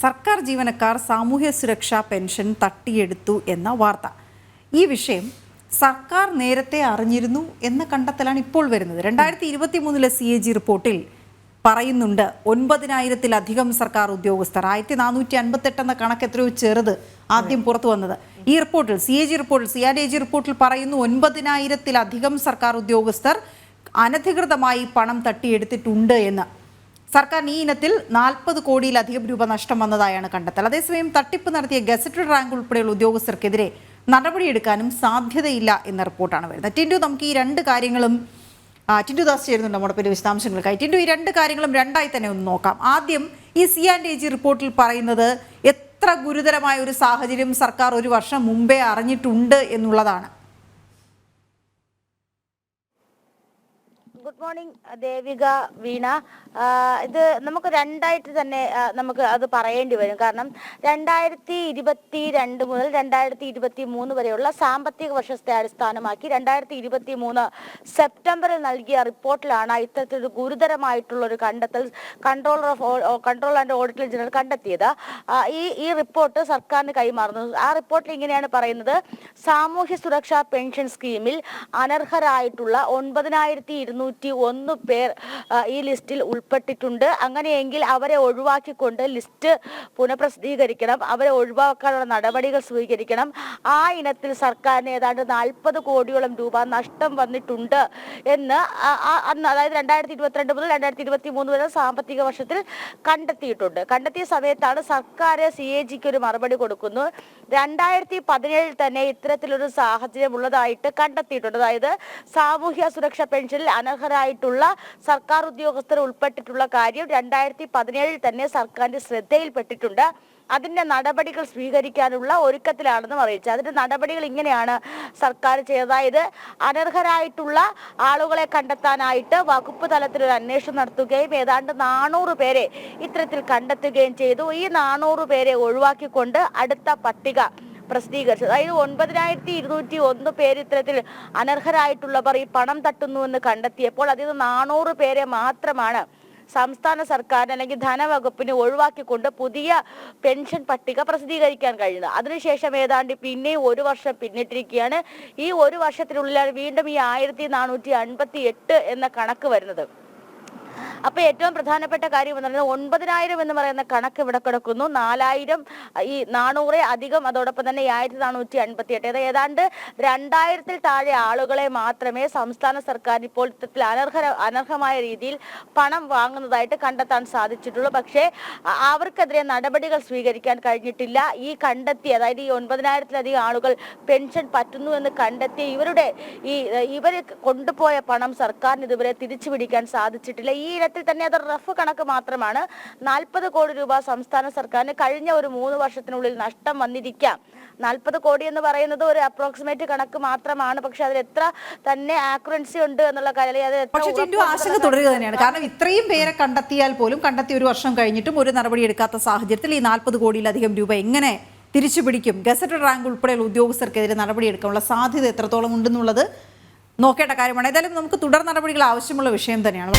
സർക്കാർ ജീവനക്കാർ സാമൂഹ്യ സുരക്ഷാ പെൻഷൻ തട്ടിയെടുത്തു എന്ന വാർത്ത. ഈ വിഷയം സർക്കാർ നേരത്തെ അറിഞ്ഞിരുന്നു എന്ന കണ്ടെത്തലാണ് ഇപ്പോൾ വരുന്നത്. 2023 CAG റിപ്പോർട്ടിൽ പറയുന്നുണ്ട് 9,000-ലധികം സർക്കാർ ഉദ്യോഗസ്ഥർ. 1458 എന്ന കണക്ക് എത്രയോ ചെറുത് ആദ്യം പുറത്തു വന്നത്. ഈ റിപ്പോർട്ടിൽ CAG റിപ്പോർട്ടിൽ പറയുന്നു 9,000-ലധികം സർക്കാർ ഉദ്യോഗസ്ഥർ അനധികൃതമായി പണം തട്ടിയെടുത്തിട്ടുണ്ട് എന്ന്. സർക്കാരിന് ഈ ഇനത്തിൽ 40 കോടിയിലധികം രൂപ നഷ്ടം വന്നതായാണ് കണ്ടെത്തൽ. അതേസമയം തട്ടിപ്പ് നടത്തിയ ഗസറ്റഡ് റാങ്ക് ഉൾപ്പെടെയുള്ള ഉദ്യോഗസ്ഥർക്കെതിരെ നടപടിയെടുക്കാനും സാധ്യതയില്ല എന്ന റിപ്പോർട്ടാണ് വരുന്നത്. ടിൻഡു, നമുക്ക് ഈ രണ്ട് കാര്യങ്ങളും ടിൻഡു ദാസ് ചേരുന്നുണ്ട് നമ്മുടെ പേര് വിശദാംശങ്ങൾക്കായി. ടിൻഡു, ഈ രണ്ട് കാര്യങ്ങളും രണ്ടായി തന്നെ ഒന്ന് നോക്കാം. ആദ്യം ഈ CAG റിപ്പോർട്ടിൽ പറയുന്നത് എത്ര ഗുരുതരമായ ഒരു സാഹചര്യം സർക്കാർ ഒരു വർഷം മുമ്പേ അറിഞ്ഞിട്ടുണ്ട് എന്നുള്ളതാണ്. ഗുഡ് മോർണിംഗ് ദേവിക, വീണ. ഇത് നമുക്ക് രണ്ടായിട്ട് തന്നെ നമുക്ക് അത് പറയേണ്ടി വരും. കാരണം 2022 മുതൽ 2023 വരെയുള്ള സാമ്പത്തിക വർഷത്തെ അടിസ്ഥാനമാക്കി 2023 സെപ്റ്റംബറിൽ നൽകിയ റിപ്പോർട്ടിലാണ് ഇത്തരത്തിലൊരു ഗുരുതരമായിട്ടുള്ള ഒരു കണ്ടെത്തൽ കൺട്രോൾ ആൻഡ് ഓഡിറ്റർ ജനറൽ കണ്ടെത്തിയത്. ഈ റിപ്പോർട്ട് സർക്കാരിന് കൈമാറുന്നു. ആ റിപ്പോർട്ടിൽ ഇങ്ങനെയാണ് പറയുന്നത്: സാമൂഹ്യ സുരക്ഷാ പെൻഷൻ സ്കീമിൽ അനർഹരായിട്ടുള്ള 9,201 പേർ ഈ ലിസ്റ്റിൽ ഉൾപ്പെട്ടിട്ടുണ്ട്. അങ്ങനെയെങ്കിൽ അവരെ ഒഴിവാക്കിക്കൊണ്ട് ലിസ്റ്റ് പുനഃപ്രസിദ്ധീകരിക്കണം, അവരെ ഒഴിവാക്കാനുള്ള നടപടികൾ സ്വീകരിക്കണം. ആ ഇനത്തിൽ സർക്കാരിന് ഏതാണ്ട് 40 കോടിയോളം രൂപ നഷ്ടം വന്നിട്ടുണ്ട് എന്ന് അതായത് 2022 മുതൽ 2023 വരെ സാമ്പത്തിക വർഷത്തിൽ കണ്ടെത്തിയിട്ടുണ്ട്. കണ്ടെത്തിയ സമയത്താണ് സർക്കാർ CAGക്ക് ഒരു മറുപടി കൊടുക്കുന്നു. 2017 തന്നെ ഇത്തരത്തിലൊരു സാഹചര്യം ഉള്ളതായിട്ട് കണ്ടെത്തിയിട്ടുണ്ട്. അതായത് സാമൂഹ്യ സുരക്ഷാ പെൻഷനിൽ അനർഹരായിട്ടുള്ള സർക്കാർ ഉദ്യോഗസ്ഥർ ഉൾപ്പെട്ടിട്ടുള്ള കാര്യം 2017 തന്നെ സർക്കാരിന്റെ ശ്രദ്ധയിൽപ്പെട്ടിട്ടുണ്ട്. അതിന്റെ നടപടികൾ സ്വീകരിക്കാനുള്ള ഒരുക്കത്തിലാണെന്നും അറിയിച്ചു. അതിന്റെ നടപടികൾ ഇങ്ങനെയാണ് സർക്കാർ ചെയ്തത്. അതായത് അനർഹരായിട്ടുള്ള ആളുകളെ കണ്ടെത്താനായിട്ട് വകുപ്പ് തലത്തിൽ ഒരു അന്വേഷണം നടത്തുകയും ഏതാണ്ട് 400 പേരെ ഇത്തരത്തിൽ കണ്ടെത്തുകയും ചെയ്തു. ഈ 400 പേരെ ഒഴിവാക്കിക്കൊണ്ട് അടുത്ത പട്ടിക പ്രസിദ്ധീകരിച്ചത്. അതായത് 9,201 പേര് ഇത്തരത്തിൽ അനർഹരായിട്ടുള്ളവർ ഈ പണം തട്ടുന്നുവെന്ന് കണ്ടെത്തിയപ്പോൾ അതിൽ 400 പേരെ മാത്രമാണ് സംസ്ഥാന സർക്കാരിന് അല്ലെങ്കിൽ ധനവകുപ്പിന് ഒഴിവാക്കിക്കൊണ്ട് പുതിയ പെൻഷൻ പട്ടിക പ്രസിദ്ധീകരിക്കാൻ കഴിയുന്നത്. അതിനുശേഷം ഏതാണ്ട് പിന്നെയും ഒരു വർഷം പിന്നിട്ടിരിക്കുകയാണ്. ഈ ഒരു വർഷത്തിനുള്ളിലാണ് വീണ്ടും ഈ 1,458 എന്ന കണക്ക് വരുന്നത്. അപ്പൊ ഏറ്റവും പ്രധാനപ്പെട്ട കാര്യം എന്ന് പറയുന്നത് 9,000 എന്ന് പറയുന്ന കണക്ക് ഇവിടെ കിടക്കുന്നു. 4,000 ഈ 400 അധികം, അതോടൊപ്പം തന്നെ 1,458, ഏതാണ്ട് 2,000-ൽ താഴെ ആളുകളെ മാത്രമേ സംസ്ഥാന സർക്കാർ ഇപ്പോൾ ഇത്തരത്തിൽ അനർഹമായ രീതിയിൽ പണം വാങ്ങുന്നതായിട്ട് കണ്ടെത്താൻ സാധിച്ചിട്ടുള്ളൂ. പക്ഷേ അവർക്കെതിരെ നടപടികൾ സ്വീകരിക്കാൻ കഴിഞ്ഞിട്ടില്ല. ഈ കണ്ടെത്തി, അതായത് ഈ 9,000-ലധികം ആളുകൾ പെൻഷൻ പറ്റുന്നു എന്ന് കണ്ടെത്തി ഇവർ കൊണ്ടുപോയ പണം സർക്കാരിന് ഇതുവരെ തിരിച്ചു പിടിക്കാൻ സാധിച്ചിട്ടില്ല. ഈ ഇനത്തിൽ തന്നെ അത് റഫ് കണക്ക് മാത്രമാണ്. 40 കോടി രൂപ സംസ്ഥാന സർക്കാരിന് കഴിഞ്ഞ ഒരു 3 വർഷത്തിനുള്ളിൽ നഷ്ടം വന്നിരിക്കാം. 40 കോടി എന്ന് പറയുന്നത് ഒരു അപ്രോക്സിമേറ്റ് കണക്ക് മാത്രമാണ്. പക്ഷെ അതിൽ എത്ര തന്നെ ആക്യുറൻസി ഉണ്ട് എന്നുള്ള കാര്യം ആശങ്ക തുടരുക തന്നെയാണ്. കാരണം ഇത്രയും പേരെ കണ്ടെത്തിയാൽ പോലും കണ്ടെത്തി ഒരു വർഷം കഴിഞ്ഞിട്ടും ഒരു നടപടി എടുക്കാത്ത സാഹചര്യത്തിൽ ഈ 40 കോടിയിലധികം രൂപ എങ്ങനെ തിരിച്ചു പിടിക്കും? ഗസറ്റഡ് റാങ്ക് ഉൾപ്പെടെയുള്ള ഉദ്യോഗസ്ഥർക്കെതിരെ നടപടിയെടുക്കാനുള്ള സാധ്യത എത്രത്തോളം ഉണ്ടെന്നുള്ളത് നോക്കേണ്ട കാര്യമാണ്. ഏതായാലും നമുക്ക് തുടർ നടപടികൾ ആവശ്യമുള്ള വിഷയം തന്നെയാണ്.